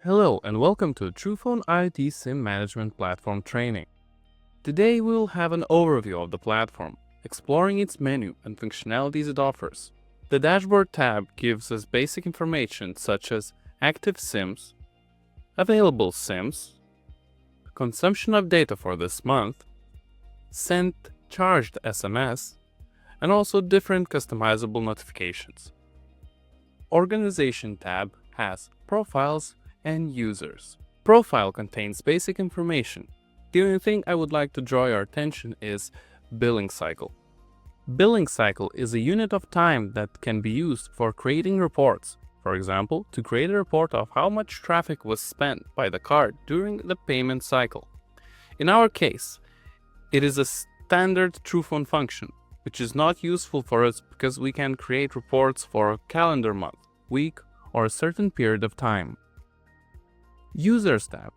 Hello and welcome to TruePhone IoT SIM Management Platform training. Today we will have an overview of the platform, exploring its menu and functionalities it offers. The Dashboard tab gives us basic information such as active SIMs, available SIMs, consumption of data for this month, sent charged SMS, and also different customizable notifications. Organization tab has profiles and users. Profile contains basic information. The only thing I would like to draw your attention is billing cycle. Billing cycle is a unit of time that can be used for creating reports. For example, to create a report of how much traffic was spent by the card during the payment cycle. In our case, it is a standard TruePhone function, which is not useful for us because we can create reports for a calendar month, week, or a certain period of time. Users tab.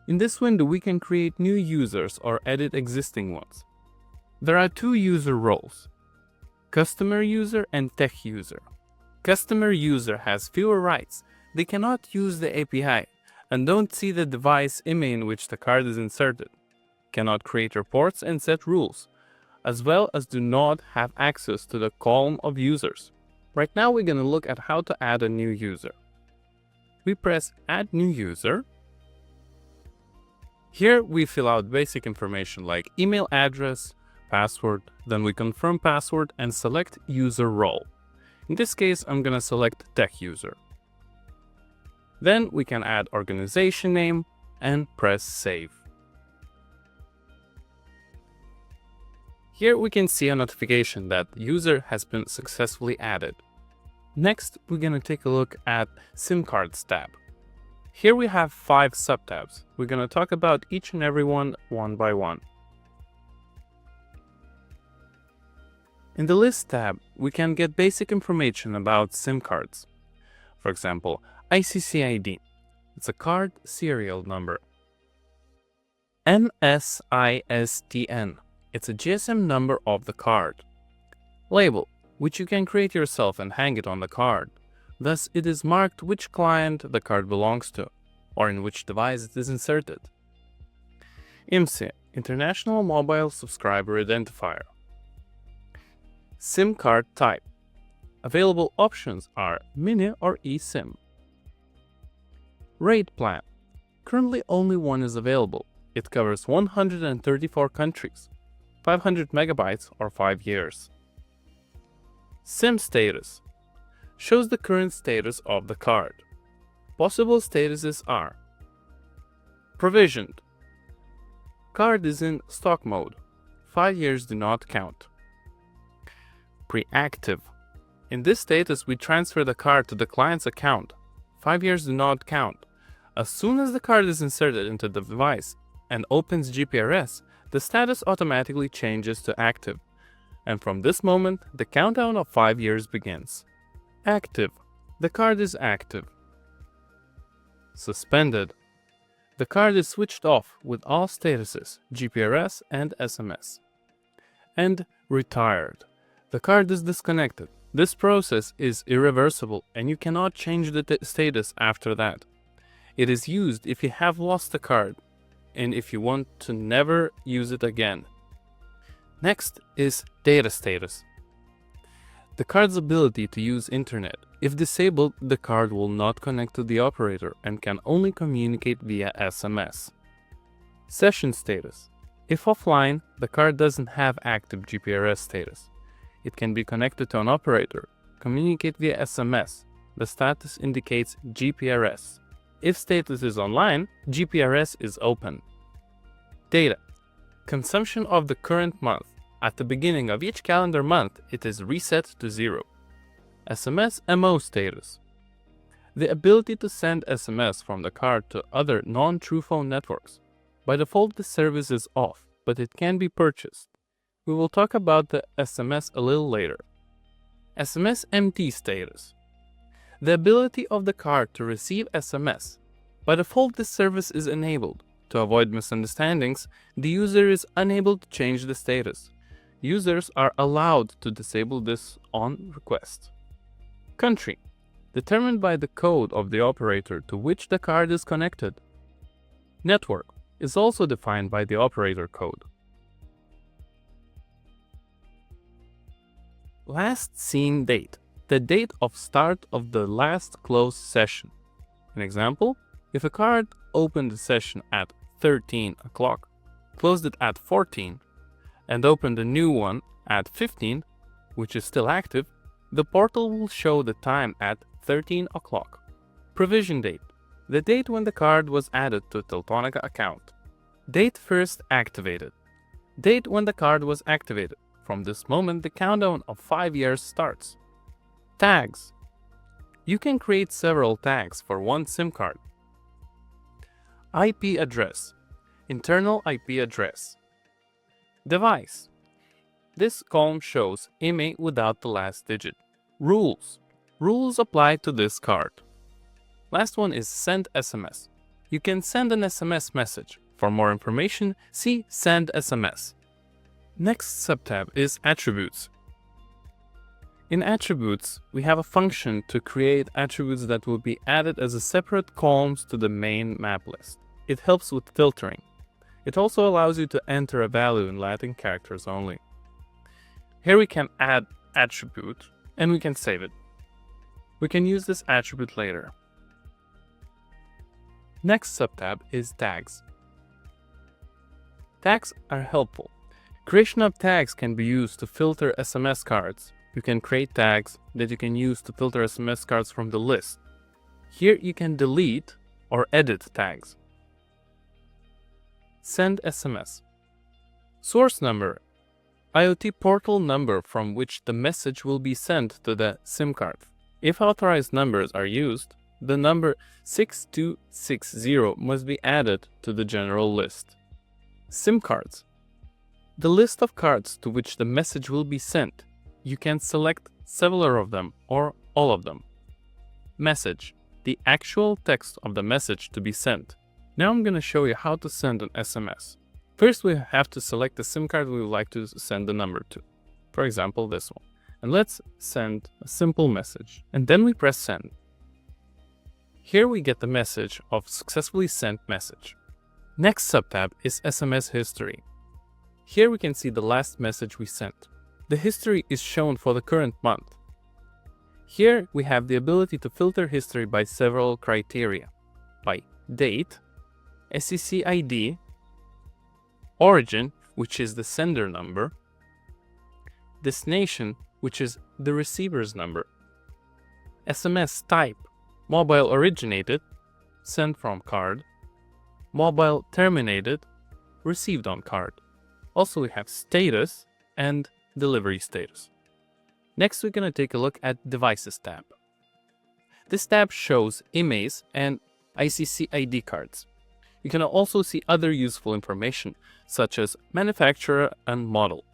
In this window, we can create new users or edit existing ones. There are two user roles: customer user and tech user. Customer user has fewer rights. They cannot use the API and don't see the device image in which the card is inserted, cannot create reports and set rules, as well as do not have access to the column of users. Right now we're going to look at how to add a new user. We press Add New User. Here we fill out basic information like email address, password, then we confirm password and select user role. In this case, I'm going to select tech user. Then we can add organization name and press Save. Here we can see a notification that user has been successfully added. Next, we're going to take a look at SIM cards tab. Here we have 5 subtabs. We're going to talk about each and every one by one. In the List tab, we can get basic information about SIM cards. For example, ICC ID. It's a card serial number. MSISTN. It's a GSM number of the card. Label, which you can create yourself and hang it on the card. Thus, it is marked which client the card belongs to, or in which device it is inserted. IMSI, International Mobile Subscriber Identifier. SIM card type. Available options are Mini or eSIM. Rate plan. Currently only one is available. It covers 134 countries, 500 megabytes or 5 years. SIM status shows the current status of the card. Possible statuses are: provisioned. Card is in stock mode. 5 years do not count. Pre-active. In this status, we transfer the card to the client's account. 5 years do not count. As soon as the card is inserted into the device and opens GPRS, the status automatically changes to active. And from this moment, the countdown of 5 years begins. Active. The card is active. Suspended. The card is switched off with all statuses, GPRS and SMS. And retired. The card is disconnected. This process is irreversible and you cannot change the status after that. It is used if you have lost the card and if you want to never use it again. Next is data status. The card's ability to use internet. If disabled, the card will not connect to the operator and can only communicate via SMS. Session status. If offline, the card doesn't have active GPRS status. It can be connected to an operator, communicate via SMS. The status indicates GPRS. If status is online, GPRS is open. Data. Consumption of the current month. At the beginning of each calendar month, it is reset to 0. SMS MO status. The ability to send SMS from the card to other non-TruePhone networks. By default, the service is off, but it can be purchased. We will talk about the SMS a little later. SMS MT status. The ability of the card to receive SMS. By default, this service is enabled. To avoid misunderstandings, the user is unable to change the status. Users are allowed to disable this on request. Country. determined by the code of the operator to which the card is connected. Network is also defined by the operator code. Last seen date, the date of start of the last closed session. An example, if a card opened the session at 13 o'clock, closed it at 14, and opened a new one at 15, which is still active, the portal will show the time at 13 o'clock. Provision date, the date when the card was added to Teltonika account. Date first activated, date when the card was activated. From this moment, the countdown of 5 years starts. Tags, you can create several tags for one SIM card. IP address, internal IP address. Device, this column shows IMEI without the last digit. Rules, rules apply to this card. Last one is send SMS. You can send an SMS message. For more information, see Send SMS. Next subtab is Attributes. In Attributes, we have a function to create attributes that will be added as a separate columns to the main map list. It helps with filtering. It also allows you to enter a value in Latin characters only. Here we can add attribute and we can save it. We can use this attribute later. Next subtab is Tags. Tags are helpful. Creation of tags can be used to filter SMS cards. You can create tags that you can use to filter SMS cards from the list. Here you can delete or edit tags. Send SMS. Source number, IoT Portal number from which the message will be sent to the SIM card. If authorized numbers are used, the number 6260 must be added to the general list. SIM cards. The list of cards to which the message will be sent. You can select several of them or all of them. Message, the actual text of the message to be sent. Now I'm going to show you how to send an SMS. First, we have to select the SIM card we would like to send the number to. For example, this one. And let's send a simple message. And then we press send. Here we get the message of successfully sent message. Next subtab is SMS History. Here we can see the last message we sent. The history is shown for the current month. Here we have the ability to filter history by several criteria. By date, SEC ID, origin, which is the sender number, destination, which is the receiver's number, SMS type, mobile originated, sent from card, mobile terminated, received on card. Also we have status and delivery status. Next we're going to take a look at Devices tab. This tab shows IMEIs and ICC ID cards. You can also see other useful information such as manufacturer and model.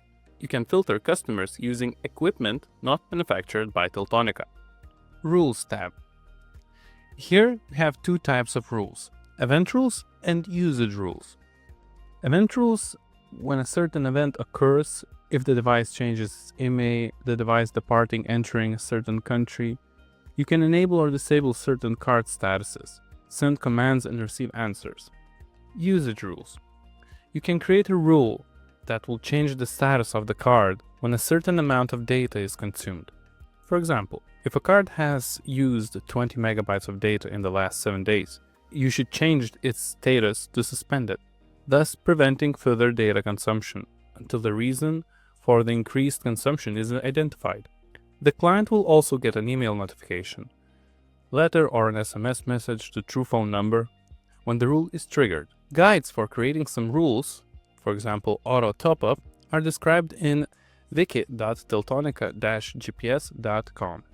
You can filter customers using equipment not manufactured by Teltonika. Rules tab. Here we have two types of rules, event rules and usage rules. Event rules, when a certain event occurs, if the device changes its IMEI, the device departing, entering a certain country, you can enable or disable certain card statuses, send commands and receive answers. Usage rules. You can create a rule that will change the status of the card when a certain amount of data is consumed. For example, if a card has used 20 megabytes of data in the last 7 days, you should change its status to suspended, thus preventing further data consumption until the reason for the increased consumption is identified. The client will also get an email notification, letter or an SMS message to true phone number when the rule is triggered. Guides for creating some rules, for example auto top-up, are described in wiki.teltonika-gps.com.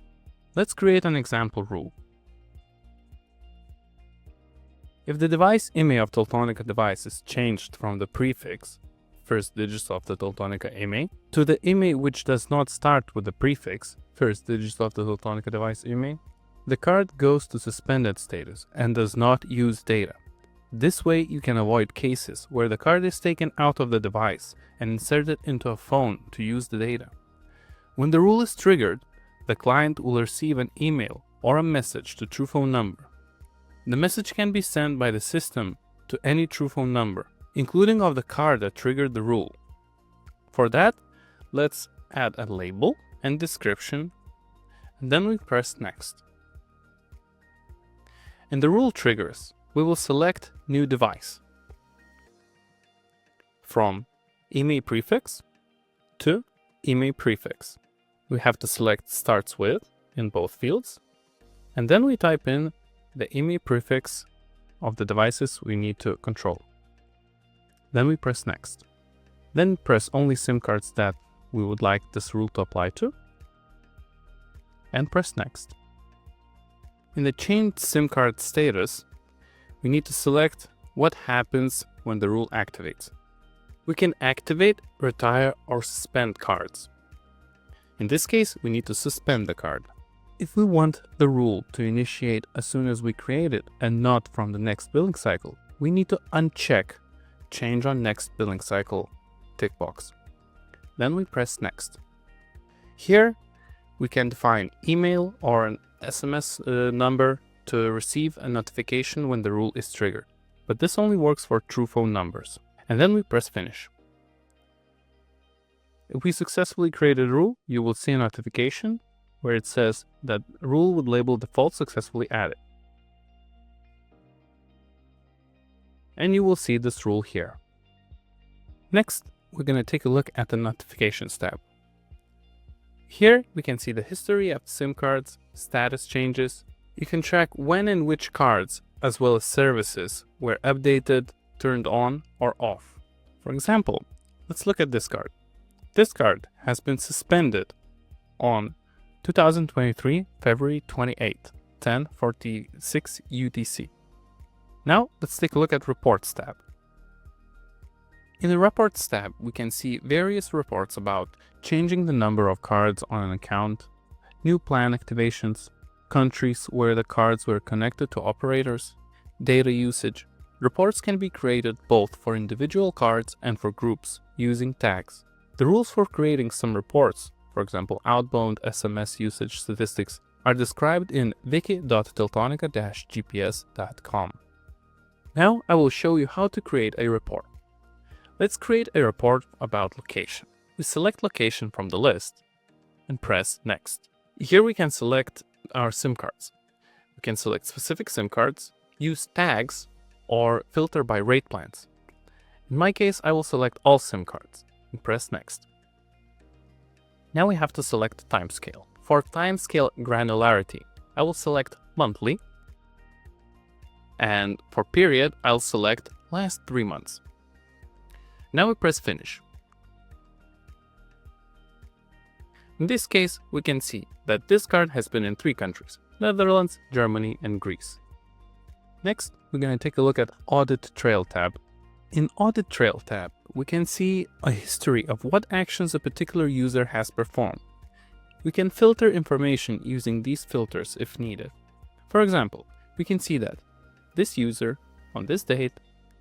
Let's create an example rule. If the device IMEI of Teltonika device is changed from the prefix, first digits of the Teltonika IMEI, to the IMEI which does not start with the prefix, first digits of the Teltonika device IMEI, the card goes to suspended status and does not use data. This way you can avoid cases where the card is taken out of the device and inserted into a phone to use the data. When the rule is triggered, the client will receive an email or a message to TruePhone number. The message can be sent by the system to any TruePhone number, including of the card that triggered the rule. For that, let's add a label and description, and then we press Next. In the rule triggers, we will select New Device. From IMEI prefix to IMEI prefix. We have to select Starts With in both fields, and then we type in the IMEI prefix of the devices we need to control. Then we press Next. Then press only SIM cards that we would like this rule to apply to, and press Next. In the Change SIM card status, we need to select what happens when the rule activates. We can activate, retire, or suspend cards. In this case, we need to suspend the card. If we want the rule to initiate as soon as we create it and not from the next billing cycle, we need to uncheck Change on Next Billing Cycle tick box. Then we press Next. Here, we can define email or an SMS number to receive a notification when the rule is triggered. But this only works for TruePhone numbers. And then we press Finish. If we successfully created a rule, you will see a notification where it says that rule with label default successfully added. And you will see this rule here. Next, we're going to take a look at the Notifications tab. Here we can see the history of SIM cards, status changes. You can track when and which cards, as well as services, were updated, turned on, or off. For example, let's look at this card. This card has been suspended on 2023 February 28, 10:46 UTC. Now let's take a look at Reports tab. In the Reports tab, we can see various reports about changing the number of cards on an account, new plan activations, countries where the cards were connected to operators, data usage. Reports can be created both for individual cards and for groups using tags. The rules for creating some reports, for example outbound SMS usage statistics, are described in wiki.teltonika-gps.com. Now I will show you how to create a report. Let's create a report about location. We select location from the list and press Next. Here we can select our SIM cards. We can select specific SIM cards, use tags, or filter by rate plans. In my case, I will select all SIM cards and press Next. Now we have to select timescale. For timescale granularity, I will select monthly, and for period, I'll select last 3 months. Now we press Finish. In this case, we can see that this card has been in 3 countries: Netherlands, Germany, and Greece. Next, we're going to take a look at Audit Trail tab. In Audit Trail tab, we can see a history of what actions a particular user has performed. We can filter information using these filters if needed. For example, we can see that this user, on this date,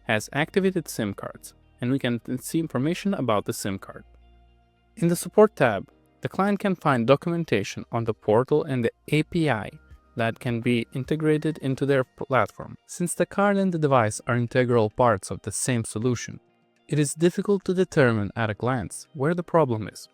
has activated SIM cards, and we can see information about the SIM card. In the Support tab, the client can find documentation on the portal and the API that can be integrated into their platform. Since the card and the device are integral parts of the same solution, it is difficult to determine at a glance where the problem is,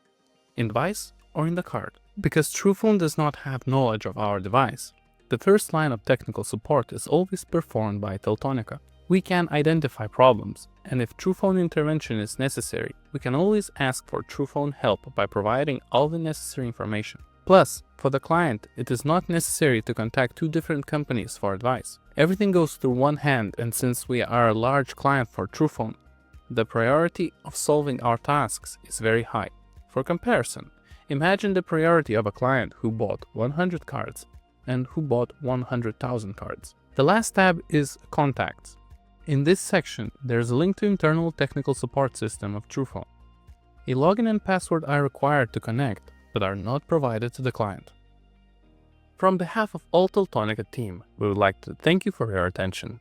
in device or in the card. Because TruePhone does not have knowledge of our device, the first line of technical support is always performed by Teltonika. We can identify problems, and if TruePhone intervention is necessary, we can always ask for TruePhone help by providing all the necessary information. Plus, for the client, it is not necessary to contact 2 different companies for advice. Everything goes through one hand, and since we are a large client for TruePhone, the priority of solving our tasks is very high. For comparison, imagine the priority of a client who bought 100 cards and who bought 100,000 cards. The last tab is Contacts. In this section, there is a link to internal technical support system of TruePhone. A login and password are required to connect, but are not provided to the client. From behalf of all Teltonika team, we would like to thank you for your attention.